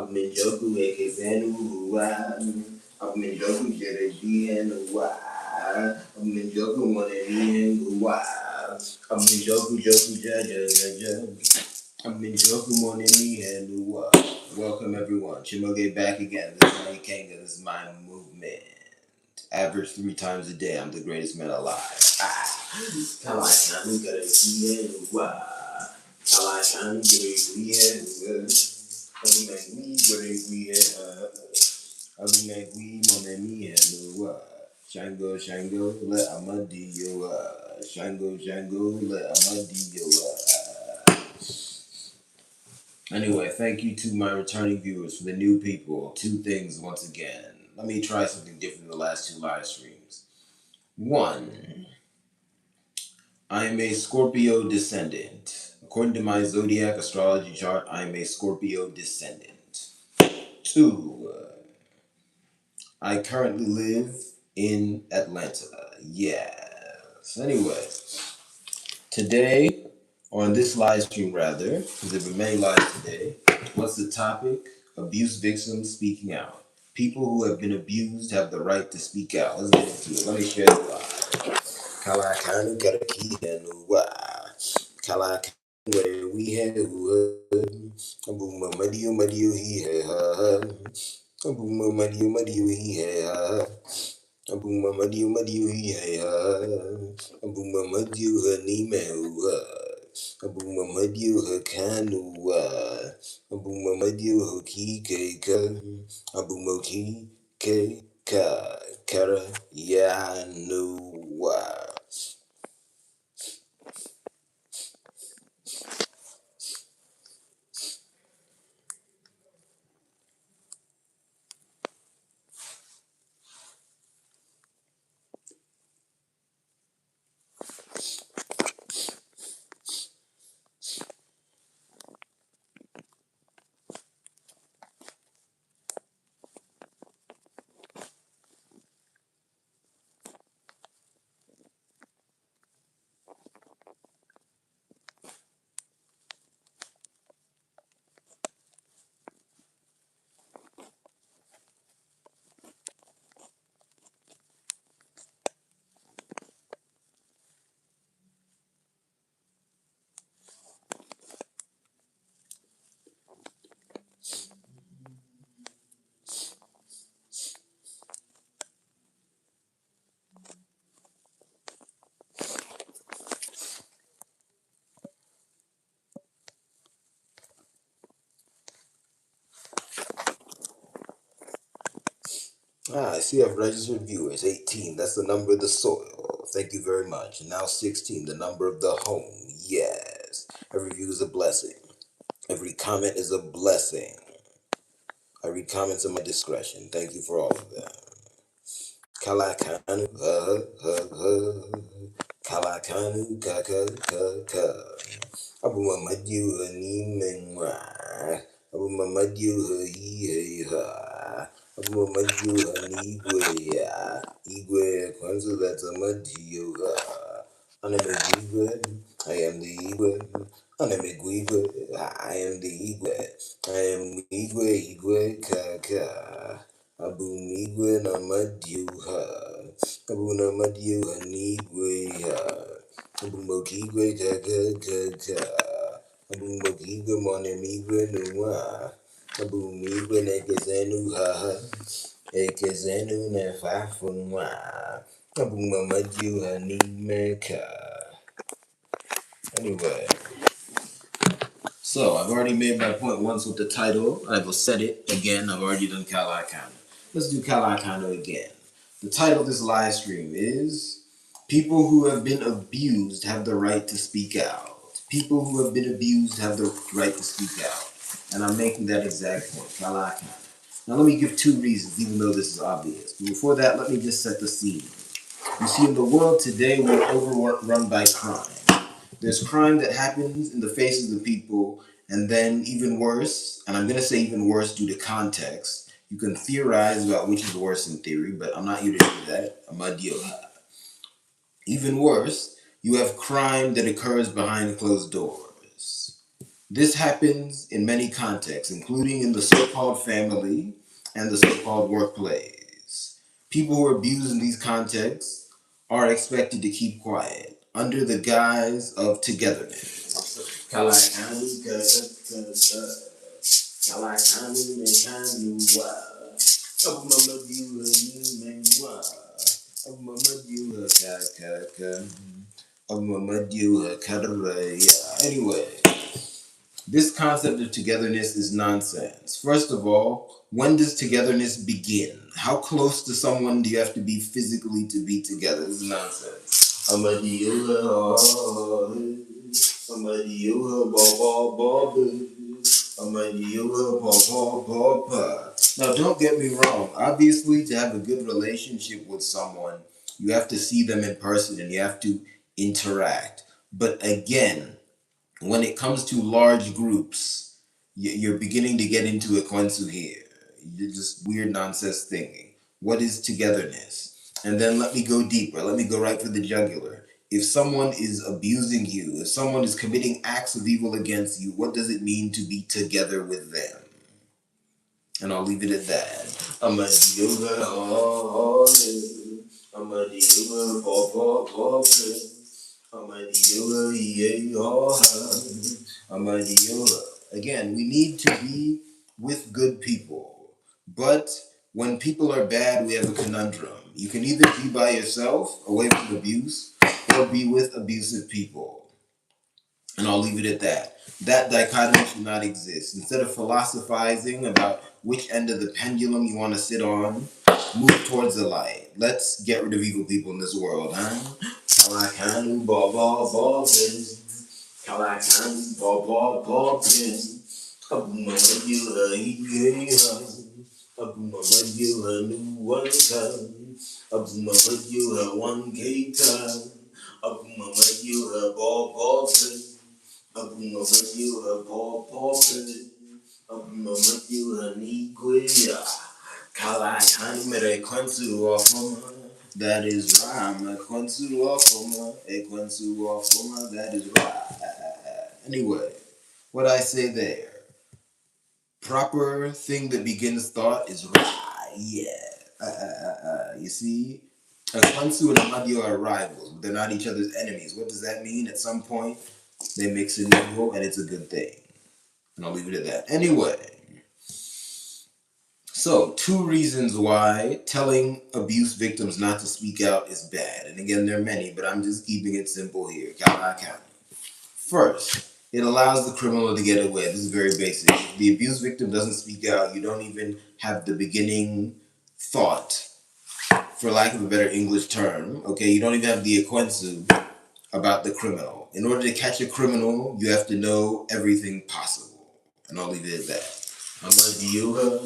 Menjoku ekezenu wa. Menjoku jerebienu wa. Menjoku monemienu wa. Menjoku joku jaja. Menjoku monemienu wa. Welcome everyone. Chimoge back again. This is my Kanga. This is my movement. Average 3 times a day. I'm the greatest man alive. Kalakanu gerebienu wa. Kalakanu gerebienu wa. Shango, let Amadi yo. Shango, let Amadi yo. Anyway, thank you to my returning viewers. For the new people, 2 things once again. Let me try something different in the last 2 live streams. 1, I am a Scorpio descendant. According to my zodiac astrology chart, I am a Scorpio descendant. 2, I currently live in Atlanta. Yes. Anyway, today, on this live stream rather, because there have been many lives today, what's the topic? Abuse victims speaking out. People who have been abused have the right to speak out. Let's get into it. Let me share the live. Kalakanu karakihanuwa. Kalakanu where we have Madio he ha. Madio he ha. Madio he ha. Madio Hanime. Madio Hakanua. Madio Hokika. Moki Ka Kara Yanua. I see I've registered viewers. 18, that's the number of the soil. Thank you very much. And now 16, the number of the home. Yes. Every view is a blessing. Every comment is a blessing. I read comments at my discretion. Thank you for all of them. Kalakanu, Kalakanu, ka. Abumamadiu Hanimengwa. Abumamadiu ha. Abumamadiu Hanigwe ya. Igwe Kwanzu that's a Madiu ha. Anamigwe, I am the Igwe. Anamigwe, I am the Igwe. I am Igwe Kaka. Abumigwe na Madiu ha. Abunamadiu Hanigwe ha. Abumokigwe kaka. Abumokigwe monemigwe nuwa. Abumigwe nekezenu haha. Ekezenu nefafunwa. Abumamadiu hanimeka. Anyway. So, I've already made my point once with the title. I will set it again. I've already done Kalakano. Let's do Kalakano again. The title of this live stream is People Who Have Been Abused Have the Right to Speak Out. People who have been abused have the right to speak out. And I'm making that exact point. Kalakano. Now let me give 2 reasons, even though this is obvious. But before that, let me just set the scene. You see, in the world today, we're overrun by crime. There's crime that happens in the faces of people, and then even worse, and I'm going to say even worse due to context, you can theorize about which is worse in theory, but I'm not here to do that. I'm a deal. Even worse, you have crime that occurs behind closed doors. This happens in many contexts, including in the so-called family and the so-called workplace. People who are abused in these contexts are expected to keep quiet under the guise of togetherness. Anyway, this concept of togetherness is nonsense. First of all, when does togetherness begin? How close to someone do you have to be physically to be together? This is nonsense. Now, don't get me wrong. Obviously, to have a good relationship with someone, you have to see them in person and you have to interact. But again, when it comes to large groups, you're beginning to get into a kwansu here. You're just weird nonsense thinking. What is togetherness? And then let me go deeper. Let me go right for the jugular. If someone is abusing you, if someone is committing acts of evil against you, what does it mean to be together with them? And I'll leave it at that. I'm a dealer, I'm a dealer, Again, we need to be with good people. But when people are bad, we have a conundrum. You can either be by yourself, away from abuse, or be with abusive people. And I'll leave it at that. That dichotomy should not exist. Instead of philosophizing about which end of the pendulum you want to sit on, move towards the light. Let's get rid of evil people in this world, huh? Kalakanu baba bobin. Kalakanu baba bobin. Abumama you Abumama you new one time. Abumama you one gay time. Abumama you bobin. Abumama you bobin. Abumama you niguya. Kalakanu mere kwansu wafuma. That is right. I'm a Kwansu Wafuma. A Kwansu Wafuma. That is right. Anyway, what I say there. Proper thing that begins thought is right. Yeah. You see? A Kwansu and a Madio are rivals, but they're not each other's enemies. What does that mean? At some point, they mix in evil, and it's a good thing. And I'll leave it at that. Anyway. So, 2 reasons why telling abuse victims not to speak out is bad. And again, there are many, but I'm just keeping it simple here. Count. First, it allows the criminal to get away. This is very basic. If the abuse victim doesn't speak out, you don't even have the beginning thought, for lack of a better English term. Okay, you don't even have the ekwensu about the criminal. In order to catch a criminal, you have to know everything possible. And I'll leave it at that. I'm a dealer.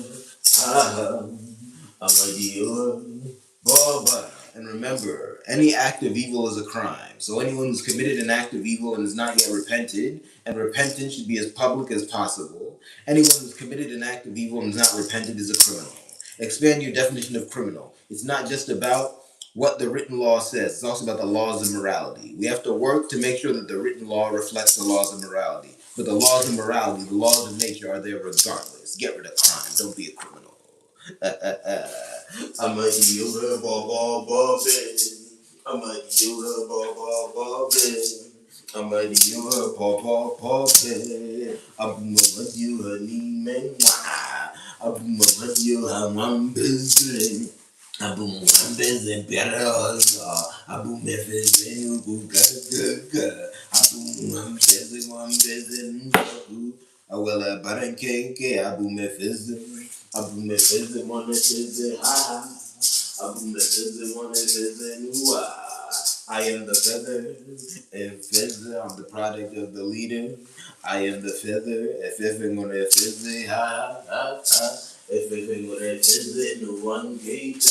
I'm a dealer. And remember, any act of evil is a crime. So anyone who's committed an act of evil and has not yet repented, and repentance should be as public as possible. Anyone who's committed an act of evil and has not repented is a criminal. Expand your definition of criminal. It's not just about what the written law says. It's also about the laws of morality. We have to work to make sure that the written law reflects the laws of morality. But the laws of morality, the laws of nature are there regardless. Get rid of crime. Don't be a criminal. I'm a dealer, Bobby. I'm a dealer, Bobby. I'm a dealer, Bobby. I'm a dealer, Neiman. I'm a dealer, one business. Abum ambeze piarosa, abum efeze nukuka, abum ambeze nuku, awela barankenke, abum efeze monefeze ha, abum efeze monefeze nuwa. I am the feather, and feather, I'm the product of the leader. I am the feather, if everything on that feather, ha. If everything on that feather, no one gate.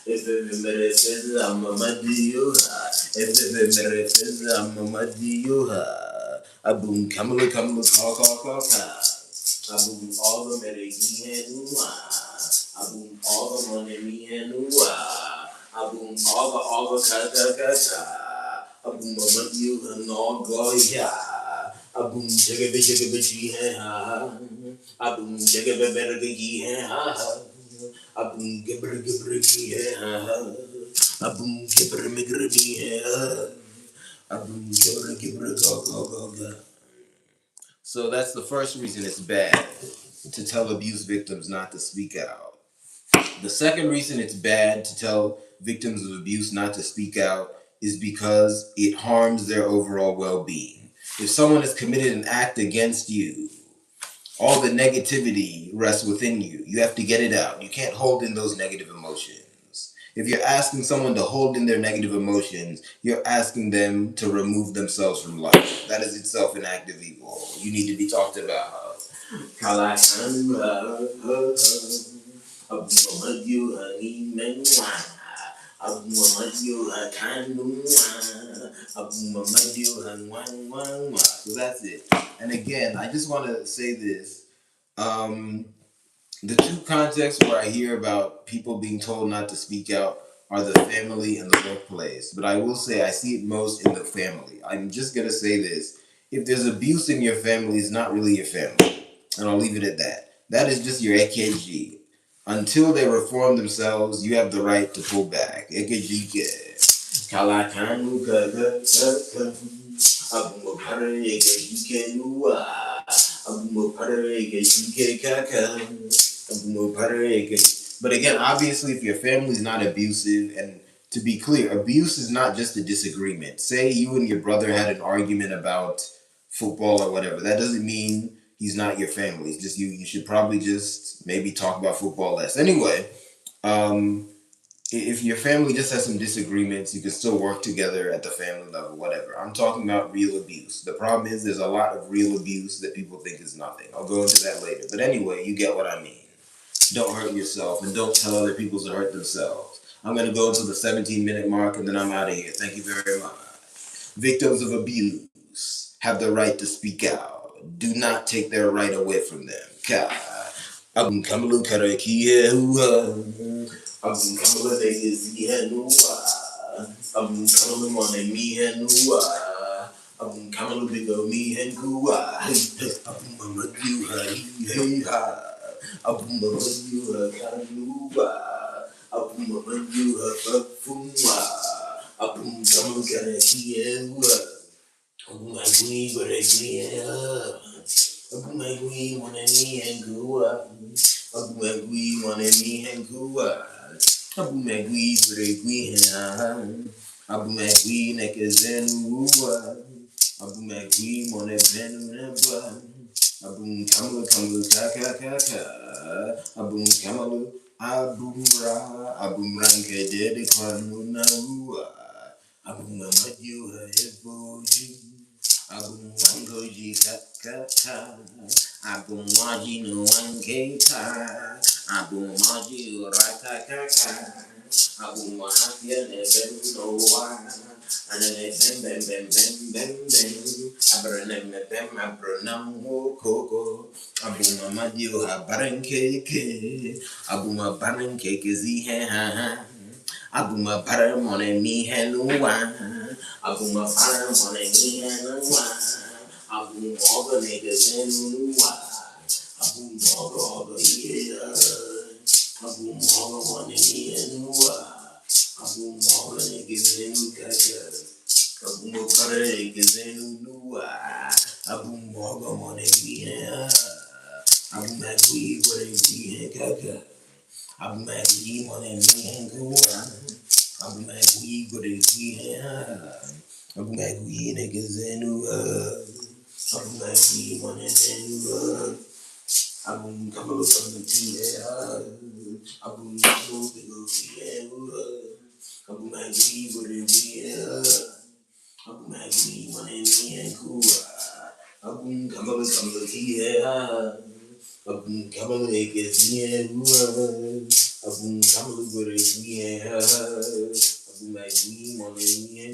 If everything on that feather, I'm a madioha. If everything on that feather, I'm a madioha. A boom, kamala, ka. A boom, all the medicine, a boom, all the money, me and Abum all the kata. Abum you and all go ya. Abum jigga bitchy ha. Abum jigga bergy ha. Abum gibber ha. Abum gibber migrity ha. Abum gibber go. So that's the first reason it's bad to tell abuse victims not to speak out. The second reason it's bad to tell victims of abuse not to speak out is because it harms their overall well-being. If someone has committed an act against you, all the negativity rests within you. You have to get it out. You can't hold in those negative emotions. If you're asking someone to hold in their negative emotions, you're asking them to remove themselves from life. That is itself an act of evil. You need to be talked about. So that's it. And again, I just want to say this. The two contexts where I hear about people being told not to speak out are the family and the workplace. But I will say I see it most in the family. I'm just going to say this. If there's abuse in your family, it's not really your family. And I'll leave it at that. That is just your AKG. Until they reform themselves, you have the right to pull back. AKG. But again, obviously, if your family's not abusive, and to be clear, abuse is not just a disagreement. Say you and your brother had an argument about football or whatever. That doesn't mean he's not your family. It's just you should probably just maybe talk about football less. Anyway, if your family just has some disagreements, you can still work together at the family level, whatever. I'm talking about real abuse. The problem is there's a lot of real abuse that people think is nothing. I'll go into that later. But anyway, you get what I mean. Don't hurt yourself and don't tell other people to hurt themselves. I'm going to go to the 17-minute mark and then I'm out of here. Thank you very much. Victims of abuse have the right to speak out. Do not take their right away from them. God. Abum kamalu karaki Abum kamalu legacy Abum kamalu mone mi Abum kamalu bigo mi Abum mama you hey ha. Abum mama you kanuba. Abum mama you fumwa. Abum kamalu karaki Abum agui gore Abumagui moneni and gua. Abumagui moneni and gua. Abumagui bregui hen. Abumagui nekezenu. Abumagui monevenu neba. Abum kamalu kaka. Abum kamalu abumra. Abumranke dedi kwanu na ua. Abumamaju heboji. Abum wangoji kaka. Abum waji no wankeka. Abum waji rakaka. Abum wahafia ne bem no wa. Anane bem. Abranem bem abranam koko. Abum amaji habarenkeke. Abum abarenkeke zihe ha. Abuma para mone mi henua. Abuma para mone mi henua. Abum oga niggas henua. Abum oga yeah. Abum oga mone mi henua. Abum oga niggas henua. Abum para niggas henua. Abum oga mone mi henua. Abum agui wore mi henua. I'm mad we want to me and go I'm mad we go to see I'm mad we niggas in I'm mad we want to I'm coming from the tea I'm going to go see I'm mad we go to see I'm mad we want to me and go I'm coming from the tea Abum kamalu ekeziye Abum kamalu goreziye Abum agui moneniye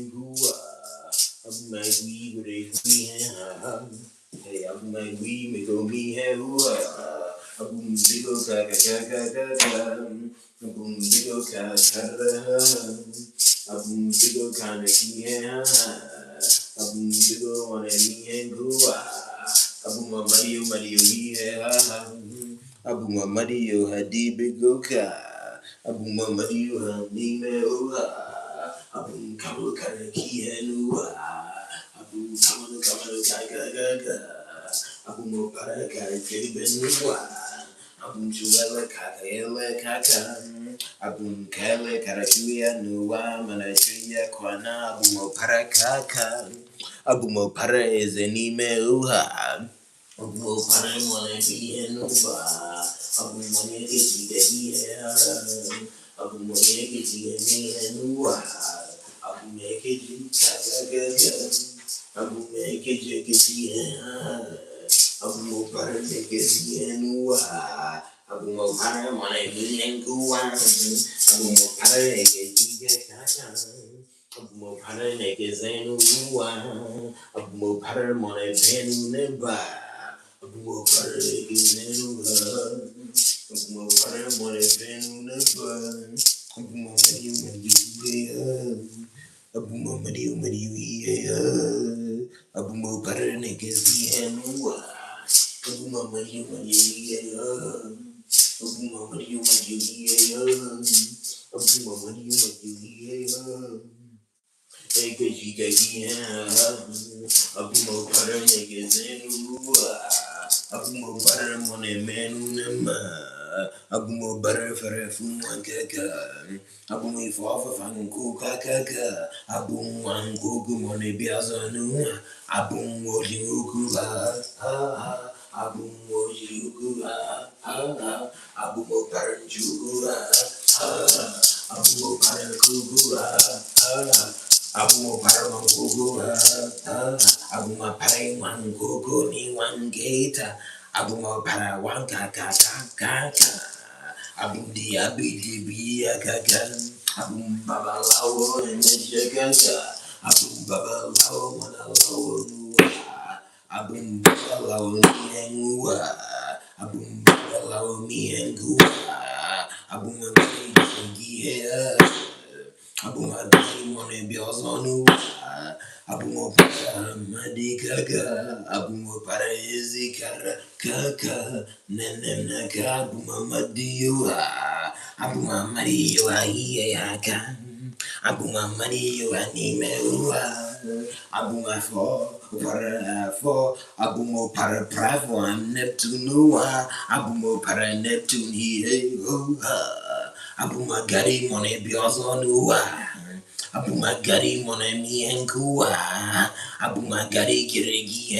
Abum agui goreziye Hey abum agui megomi Abum bigo kaka Abum bigo kaka Abum bigo kanakiye Abum bigo one me and gua. Abuma Mario Mario yeah. Abuma Mario hadi bigoka. Abuma Mario hanime oha. Abum kamu karaki enua. Abum kamu gaga gaga. Abum para karaki benua. Abum chuela kaka. Abum kele karakuya nuwa manachuya kwana. Abum para kaka. Abumo para is anime uha. Abumo para mone bien uba. Abumo yeke chige iya. Abumo yeke chige me nuwa. Abumo yeke chige gaga. Abumo yeke chige iya. Abumo para yeke chige nuwa. Abumo para mone bien uwa. Abumo para yeke chige gaga. Abumo para neke zenu uwa. Abumo para mone benu neba. Abumo para neke zenu ha. Abumo para mone benu neba. Abumo mariu mariu ya. Abumo mariu ya. Abumo para neke zenu uwa. Abumo mariu ya. Abumo mariu ya. Abumo mariu ya. Abumo para niggas and Abumo para money menu nama. Abumo para for a fuman kaka. Abumo for fangu kaka. Abum one kuku money biazanu. Abum wojuku Abum wojuku Abumo para juku Abumo para kuku Abumo para mangugu, Abuma para mangugu ni wangeta, Abuma para wanka kaka, Abundi abidi biya kaka, Abum baba lawo emeje kaka, Abum baba lawo mana lawo nuwa, Abum baba lawo ni engua, Abum baba lawo ni engua, Abum ngagi Abuma dai mone biozonu Abuma para madikaga Abuma para ezikara kaka Nenenaka Abuma madiwa Abuma mariwa iyaka Abuma mariwa nimewa Abuma for Abuma para bravo I'm Neptune Abuma para Neptune he Abuma gari mone biozonua. Abuma gari mone miengua. Abuma gari kiregi